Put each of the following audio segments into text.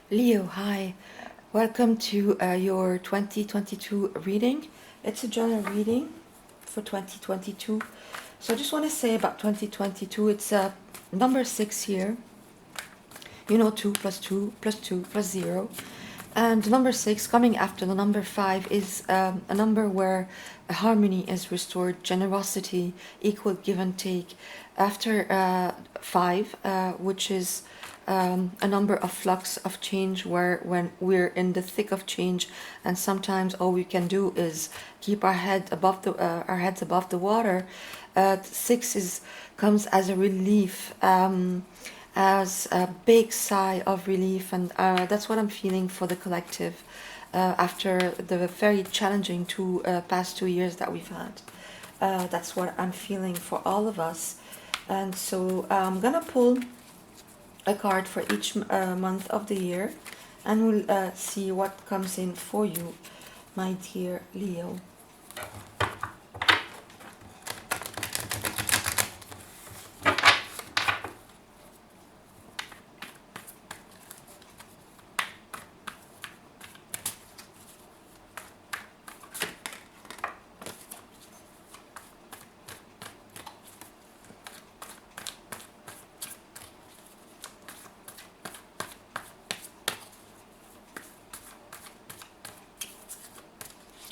Leo, hi. Welcome to your 2022 reading. It's a general reading for 2022. So I just want to say about 2022, it's number 6 here. You know, 2 plus 2 plus 2 plus 0. And number 6, coming after the number 5, is a number where harmony is restored, generosity, equal give and take. After 5, which is a number of flux of change, where when we're in the thick of change, and sometimes all we can do is keep our heads above the water. 6 is comes as a relief. As a big sigh of relief, and that's what I'm feeling for the collective after the very challenging past 2 years that we've had. That's what I'm feeling for all of us, and so I'm gonna pull a card for each month of the year, and we'll see what comes in for you, my dear Leo.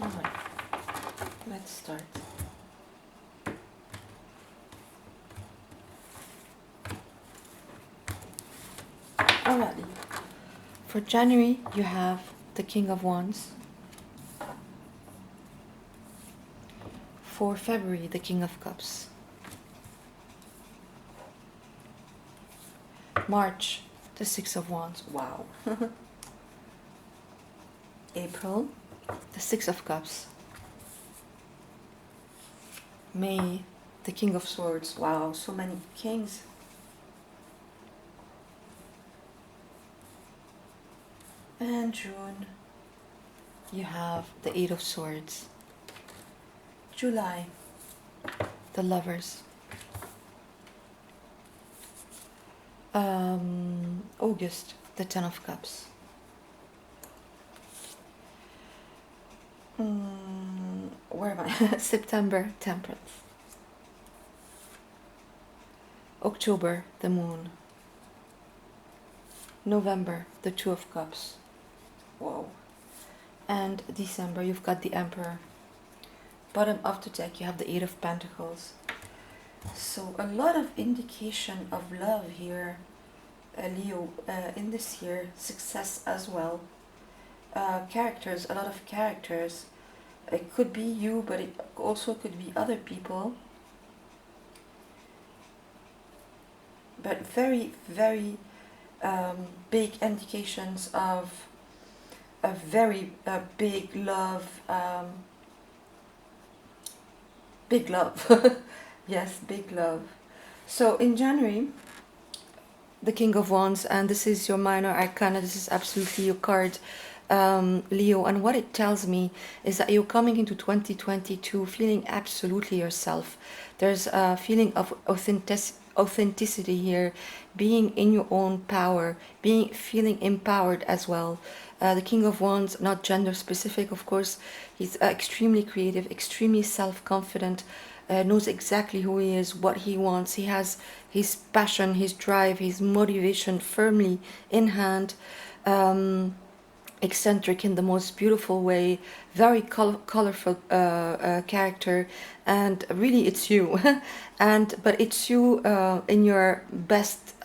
All right, let's start. Alrighty. For January, you have the King of Wands. For February, the King of Cups. March, the Six of Wands. Wow. April, the Six of Cups. May, the King of Swords. Wow, so many kings. And June, you have the Eight of Swords. July, the Lovers. August, the Ten of Cups. Where am I? September, Temperance. October, the Moon. November, the Two of Cups. Whoa. And December, you've got the Emperor. Bottom of the deck, you have the Eight of Pentacles. So a lot of indication of love here, Leo, in this year. Success as well. Characters, a lot of characters. It could be you, but it also could be other people. But very, very big indications of a very big love. Big love. Yes, big love. So in January, the King of Wands, and this is your minor arcana. This is absolutely your card, Leo. And what it tells me is that you're coming into 2022 feeling absolutely yourself. There's a feeling of authenticity here, being in your own power, feeling empowered as well. The King of Wands, not gender specific, of course. He's extremely creative, extremely self-confident, knows exactly who he is, what he wants. He has his passion, his drive, his motivation firmly in hand. Eccentric in the most beautiful way, very colorful character, and really it's you. But it's you in your best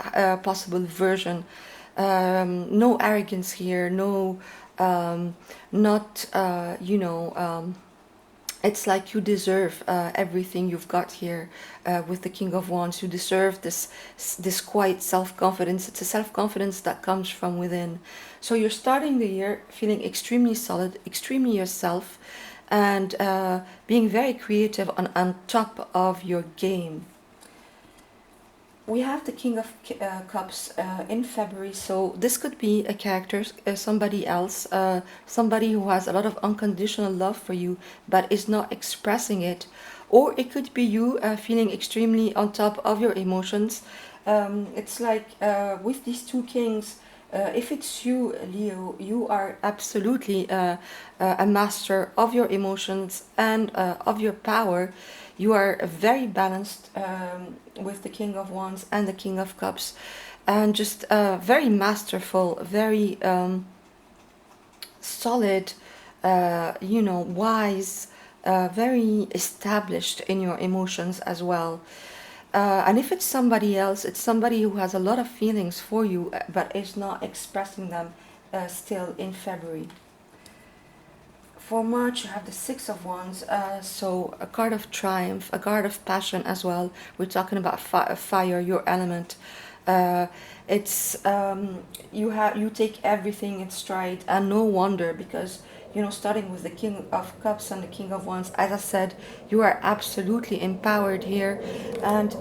possible version. No arrogance here, no not it's like you deserve everything you've got here with the King of Wands. You deserve this quiet self-confidence. It's a self-confidence that comes from within. So you're starting the year feeling extremely solid, extremely yourself, and being very creative on top of your game. We have the King of Cups in February, so this could be a character, somebody else, somebody who has a lot of unconditional love for you but is not expressing it. Or it could be you feeling extremely on top of your emotions. It's like with these two kings, If it's you, Leo, you are absolutely a master of your emotions and of your power. You are very balanced with the King of Wands and the King of Cups, and just very masterful, very solid, wise, very established in your emotions as well. And if it's somebody else, it's somebody who has a lot of feelings for you but is not expressing them still in February. For March, you have the Six of Wands, so a card of triumph, a card of passion as well. We're talking about fire, your element. Uh, it's you take everything in stride, and no wonder, because starting with the King of Cups and the King of Wands, as I said, you are absolutely empowered here, and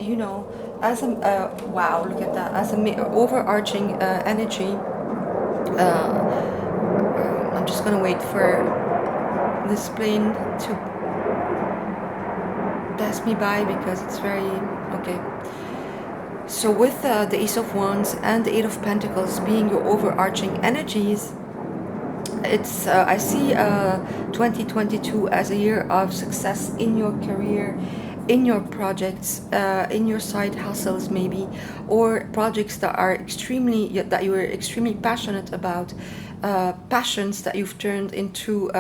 as a wow, look at that, as a overarching energy. I'm just gonna wait for this plane to pass me by because it's very okay. So with the Ace of Wands and the Eight of Pentacles being your overarching energies, it's I see 2022 as a year of success in your career, in your projects, in your side hustles maybe, or projects that you are extremely passionate about, passions that you've turned into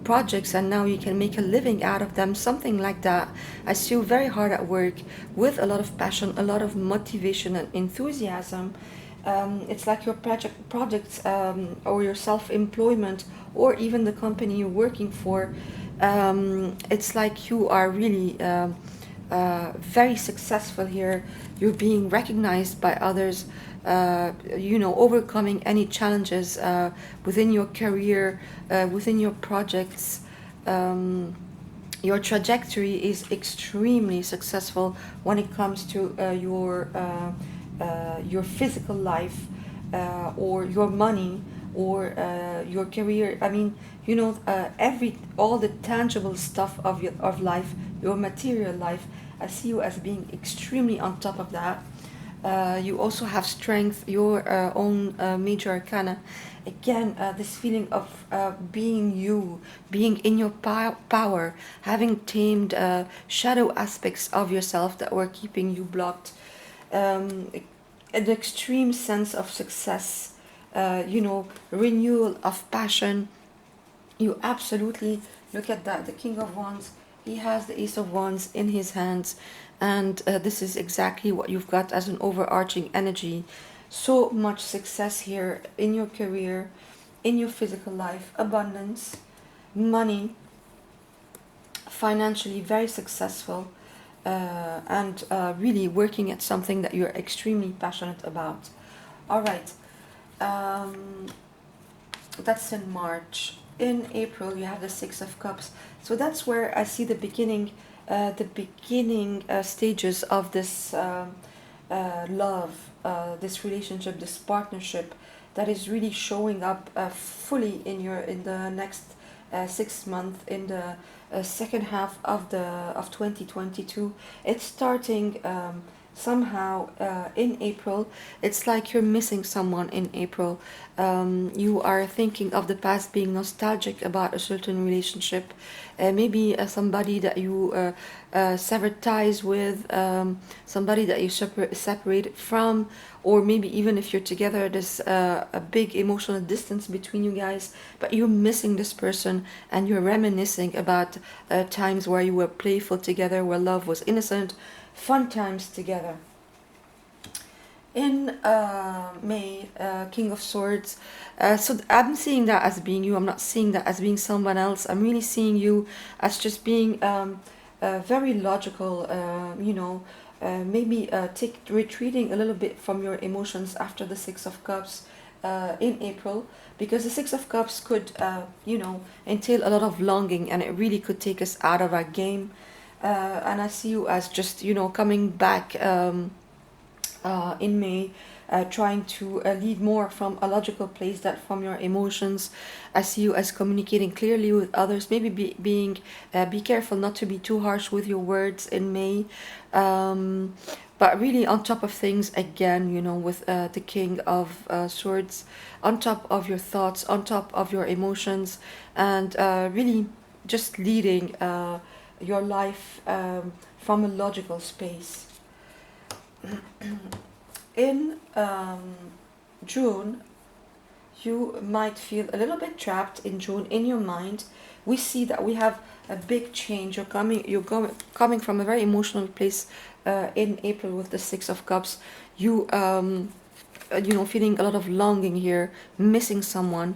projects, and now you can make a living out of them, something like that. I see you very hard at work with a lot of passion, a lot of motivation and enthusiasm. It's like your projects, or your self-employment, or even the company you're working for. It's like you are really very successful here. You're being recognized by others, overcoming any challenges within your career, within your projects. Your trajectory is extremely successful when it comes to your physical life, or your money, or your career. I mean, all the tangible stuff of life, your material life. I see you as being extremely on top of that. You also have strength, your own major arcana. Again, this feeling of being you, being in your power, having tamed shadow aspects of yourself that were keeping you blocked. Um, an extreme sense of success, renewal of passion. You absolutely look at that. The King of Wands, he has the Ace of Wands in his hands, and this is exactly what you've got as an overarching energy. So much success here in your career, in your physical life, abundance, money, financially very successful, and really working at something that you're extremely passionate about. All right, um, that's in March. In April, you have the Six of Cups. So that's where I see the beginning stages of this love, this relationship, this partnership that is really showing up fully in the next 6 months, in the second half of 2022. It's starting somehow in April. It's like you're missing someone in April. You are thinking of the past, being nostalgic about a certain relationship, maybe somebody that you severed ties with, somebody that you separated from, or maybe even if you're together, there's a big emotional distance between you guys, but you're missing this person, and you're reminiscing about times where you were playful together, where love was innocent, fun times together. In May, King of Swords. So I'm seeing that as being you. I'm not seeing that as being someone else. I'm really seeing you as just being very logical, maybe retreating a little bit from your emotions after the Six of Cups in April, because the Six of Cups could, entail a lot of longing, and it really could take us out of our game. And I see you as just, coming back in May, trying to lead more from a logical place than from your emotions. I see you as communicating clearly with others. Maybe be careful not to be too harsh with your words in May. but really on top of things again, you know, with the King of Swords, on top of your thoughts, on top of your emotions, and really just leading your life from a logical space. In June, you might feel a little bit trapped in June in your mind. We see that we have a big change. Coming from a very emotional place in April with the Six of Cups. You know, feeling a lot of longing here, missing someone.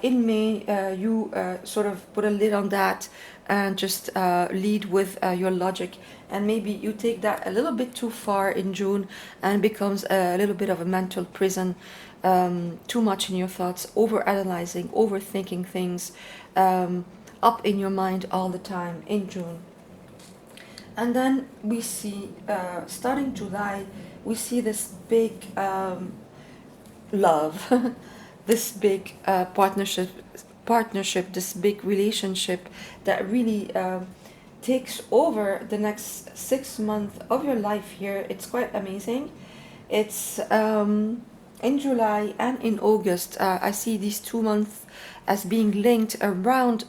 In May, you sort of put a lid on that and just lead with your logic. And maybe you take that a little bit too far in June and becomes a little bit of a mental prison. Too much in your thoughts, over analyzing, overthinking things, up in your mind all the time in June. And then we see, starting July, we see this big love, this big partnership, this big relationship that really takes over the next 6 months of your life here. It's quite amazing. It's in July and in August. I see these 2 months as being linked around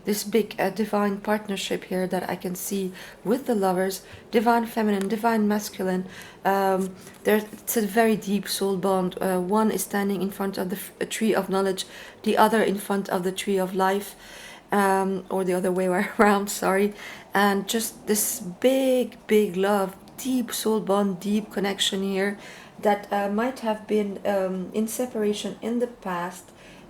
this big divine partnership here that I can see with the lovers, divine feminine, divine masculine. It's a very deep soul bond. One is standing in front of the tree of knowledge, the other in front of the tree of life, or the other way around, sorry. And just this big, big love, deep soul bond, deep connection here that might have been in separation in the past,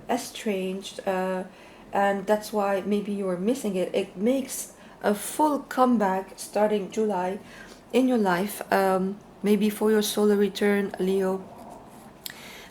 estranged, and that's why maybe you were missing it. It makes a full comeback starting July in your life, maybe for your solar return, Leo.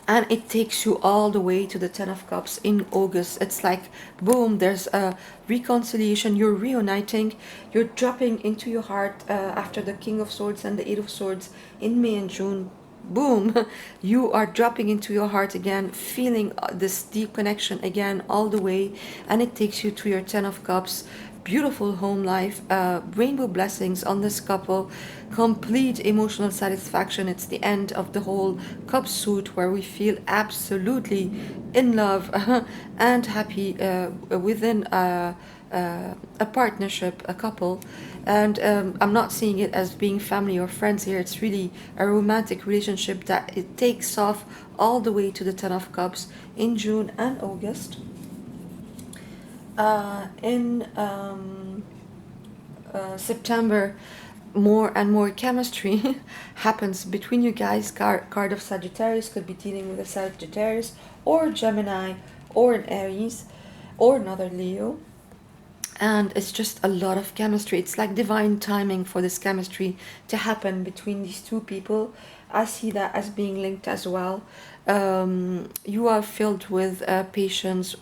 And it takes you all the way to the Ten of Cups in August. It's like, boom, there's a reconciliation. You're reuniting. You're dropping into your heart after the King of Swords and the Eight of Swords in May and June. Boom, you are dropping into your heart again, feeling this deep connection again all the way, and it takes you to your Ten of Cups. Beautiful home life, rainbow blessings on this couple, complete emotional satisfaction. It's the end of the whole cup suit where we feel absolutely in love and happy within a partnership, a couple. And I'm not seeing it as being family or friends here. It's really a romantic relationship that it takes off all the way to the Ten of Cups in June and August. In September, more and more chemistry happens between you guys. Card of Sagittarius could be dealing with a Sagittarius or Gemini or an Aries or another Leo. And it's just a lot of chemistry. It's like divine timing for this chemistry to happen between these two people. I see that as being linked as well. You are filled with patience,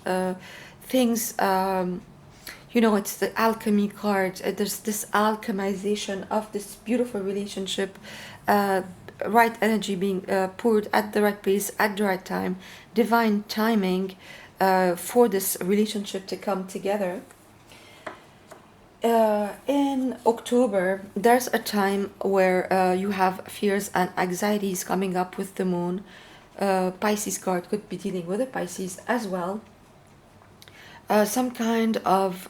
things, you know, it's the alchemy card. There's this alchemization of this beautiful relationship, right energy being poured at the right place at the right time, divine timing for this relationship to come together. In October, there's a time where you have fears and anxieties coming up with the moon. Pisces card could be dealing with the Pisces as well. Some kind of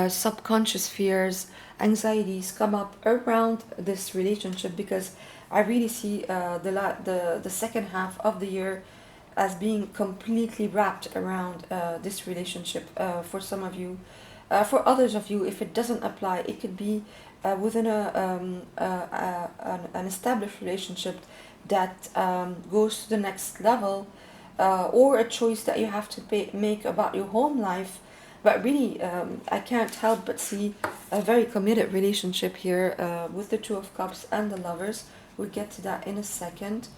subconscious fears, anxieties come up around this relationship, because I really see the second half of the year as being completely wrapped around this relationship for some of you. For others of you, if it doesn't apply, it could be within an established relationship that goes to the next level, or a choice that you have to make about your home life. But really, I can't help but see a very committed relationship here with the Two of Cups and the Lovers. We'll get to that in a second.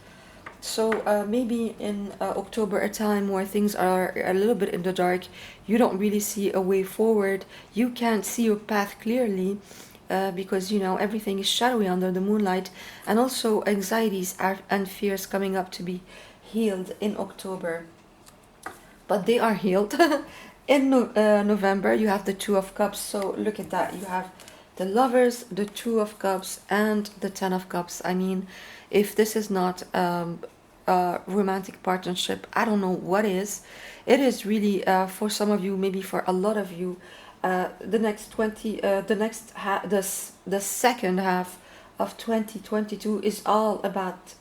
So maybe in October, a time where things are a little bit in the dark, you don't really see a way forward, you can't see your path clearly, because, you know, everything is shadowy under the moonlight, and also anxieties and fears coming up to be healed in October. But they are healed. In November, you have the Two of Cups, so look at that. You have the Lovers, the Two of Cups, and the Ten of Cups. I mean, if this is not a romantic partnership, I don't know what is. It is really for some of you, maybe for a lot of you, the next 20, the next the second half of 2022 is all about,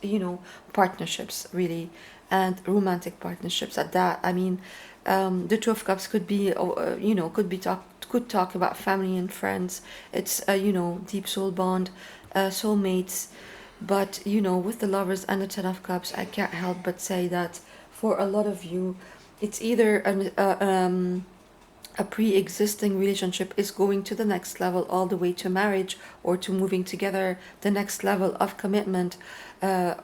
partnerships, really, and romantic partnerships at that. I mean, the Two of Cups could be, could talk about family and friends. It's a, deep soul bond, soulmates. But, with the Lovers and the Ten of Cups, I can't help but say that for a lot of you, it's either a pre-existing relationship is going to the next level, all the way to marriage, or to moving together, the next level of commitment,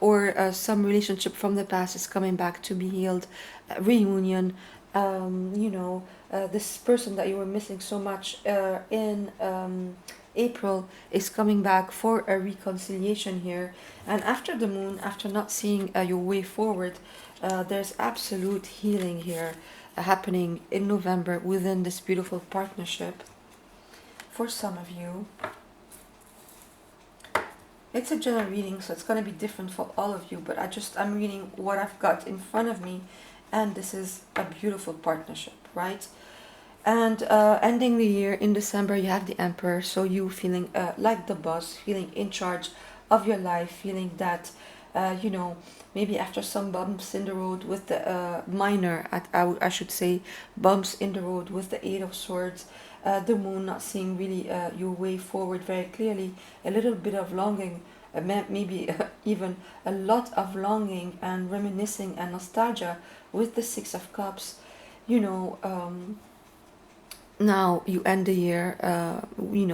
or some relationship from the past is coming back to be healed, reunion. This person that you were missing so much in April is coming back for a reconciliation here. And after the moon, after not seeing your way forward, there's absolute healing here happening in November within this beautiful partnership. For some of you, it's a general reading, so it's going to be different for all of you, but I'm reading what I've got in front of me, and this is a beautiful partnership, right? And ending the year in December, you have the Emperor, so you feeling like the boss, feeling in charge of your life, feeling that, maybe after some bumps in the road with the minor, I should say, bumps in the road with the Eight of Swords, the moon not seeing really your way forward very clearly, a little bit of longing, maybe even a lot of longing and reminiscing and nostalgia with the Six of Cups. Now you end the year,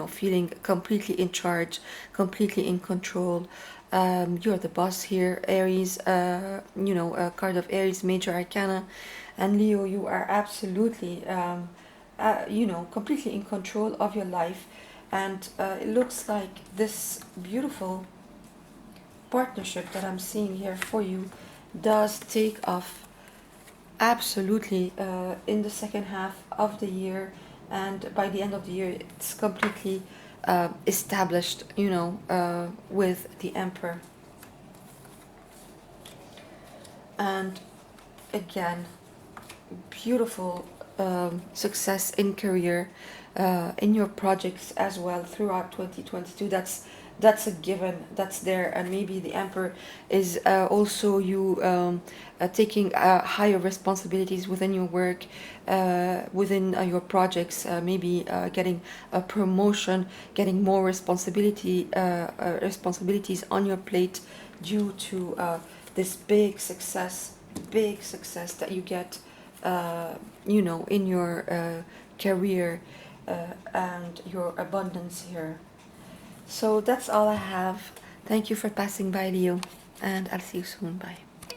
feeling completely in charge, completely in control. You're the boss here, Aries, a card of Aries, major arcana. And Leo, you are absolutely, completely in control of your life. And it looks like this beautiful partnership that I'm seeing here for you does take off absolutely in the second half of the year, and by the end of the year it's completely established, with the Emperor. And again, beautiful success in career, in your projects as well throughout 2022. That's a given, that's there. And maybe the Emperor is also you taking higher responsibilities within your work, within your projects, maybe getting a promotion, getting more responsibilities on your plate due to this big success that you get, in your career, and your abundance here. So that's all I have. Thank you for passing by, Leo, and I'll see you soon. Bye.